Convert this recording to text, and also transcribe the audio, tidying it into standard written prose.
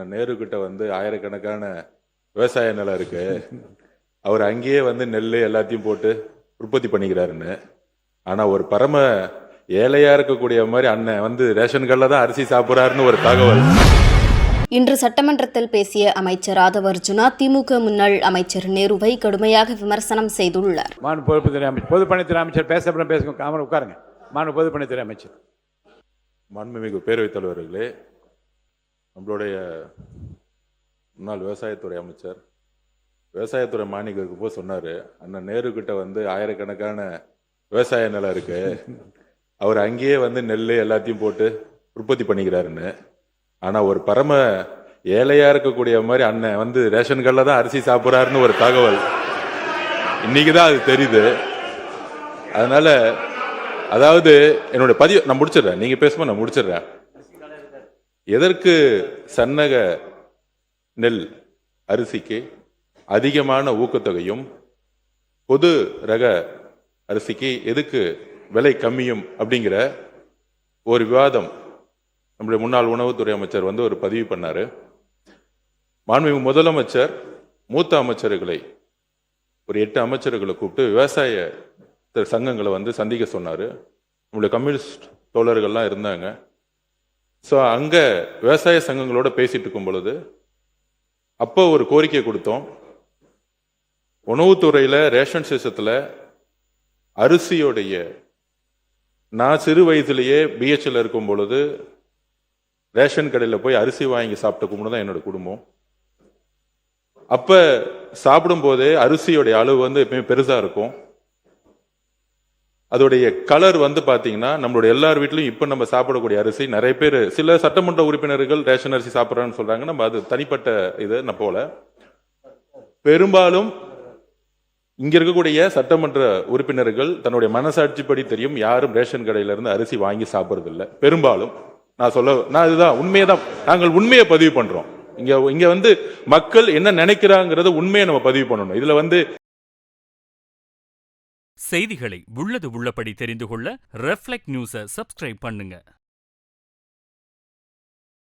அண்ணன் நேரு கிட்ட வந்து ஆயிரக்கணக்கான விவசாய நிலம் இருக்கு. அவர் அங்கேயே வந்து நெல் எல்லாத்தையும் போட்டு உற்பத்தி பண்ணிக்கிறாருன்னு. ஆனா ஒரு பரம ஏழையா இருக்கக்கூடிய மாதிரி அண்ணன் வந்து ரேஷன் கடையில தான் அரிசி சாப்பிட்றாருன்னு ஒரு தகவல். இன்று சட்டமன்றத்தில் பேசிய அமைச்சர் ஆதவர்ஜுனா திமுக முன்னாள் அமைச்சர் நேருவை கடுமையாக விமர்சனம் செய்துள்ளார். மாண்பு பொதுப்பணித்துறை அமைச்சர் பொதுப்பணித்துறை அமைச்சர் பேசுங்க காமன் உட்காருங்க. மாண்பு பொதுப்பணித்துறை அமைச்சர். மாண்புமிகு பேரவைத் தலைவர்களே, நம்மளுடைய முன்னாள் விவசாயத்துறை அமைச்சர் விவசாயத்துறை மானியருக்கு போய் சொன்னார், அண்ணன் நேரு கிட்ட வந்து ஆயிரக்கணக்கான விவசாய நிலம் இருக்கு. அவர் அங்கேயே வந்து நெல் எல்லாத்தையும் போட்டு உற்பத்தி பண்ணிக்கிறாருன்னு. ஆனால் ஒரு பரம ஏழையா இருக்கக்கூடிய மாதிரி அண்ணன் வந்து ரேஷன் கடையில் தான் அரிசி சாப்பிட்றாருன்னு ஒரு தகவல் இன்னைக்கு தான் அது தெரியுது. அதனால அதாவது என்னுடைய பதிவு நான் முடிச்சிடுறேன், நீங்க பேசும்போது நான் முடிச்சிடுறேன். எதற்கு சன்னக நெல் அரிசிக்கு அதிகமான ஊக்கத்தொகையும் பொது ரக அரிசிக்கு எதுக்கு விலை கம்மியும் அப்படிங்கிற ஒரு விவாதம் நம்முடைய முன்னாள் உணவுத்துறை அமைச்சர் வந்து ஒரு பதிவு பண்ணாரு. மாண்புமிகு முதலமைச்சர் மூத்த அமைச்சர்களை ஒரு 8 அமைச்சர்களை கூப்பிட்டு விவசாய சங்கங்களை வந்து சந்திக்க சொன்னார். நம்மளுடைய கம்யூனிஸ்ட் தோழர்கள்லாம் இருந்தாங்க. ஸோ அங்கே விவசாய சங்கங்களோட பேசிட்டு இருக்கும் பொழுது அப்போ ஒரு கோரிக்கை கொடுத்தோம். உணவுத்துறையில் ரேஷன் சிஸ்டத்தில் அரிசியோடைய நான் சிறு வயதிலேயே பிஹெச்ல இருக்கும் பொழுது ரேஷன் கடையில் போய் அரிசி வாங்கி சாப்பிட்ட கும்பிட்டு தான் என்னோட குடும்பம். அப்போ சாப்பிடும் போதே அரிசியோடைய அளவு வந்து எப்பயுமே பெருசாக இருக்கும். அதோடைய கலர் வந்து பார்த்தீங்கன்னா நம்மளுடைய எல்லார் வீட்லையும் இப்போ நம்ம சாப்பிடக்கூடிய அரிசி நிறைய பேர் சில சட்டமன்ற உறுப்பினர்கள் ரேஷன் அரிசி சாப்பிட்றான்னு சொல்றாங்க. நம்ம அது தனிப்பட்ட இது நான் போல. பெரும்பாலும் இங்க இருக்கக்கூடிய சட்டமன்ற உறுப்பினர்கள் தன்னுடைய மனசாட்சிப்படி தெரியும் யாரும் ரேஷன் கடையில இருந்து அரிசி வாங்கி சாப்பிட்றது இல்லை. பெரும்பாலும் நான் இதுதான் உண்மையதான், நாங்கள் உண்மையை பதிவு பண்றோம். இங்க வந்து மக்கள் என்ன நினைக்கிறாங்கிறத உண்மையை நம்ம பதிவு பண்ணணும். இதுல வந்து செய்திகளை உள்ளது உள்ளபடி தெரிந்து கொள்ள ரெஃப்ளெக்ட் நியூஸை சப்ஸ்கிரைப் பண்ணுங்க.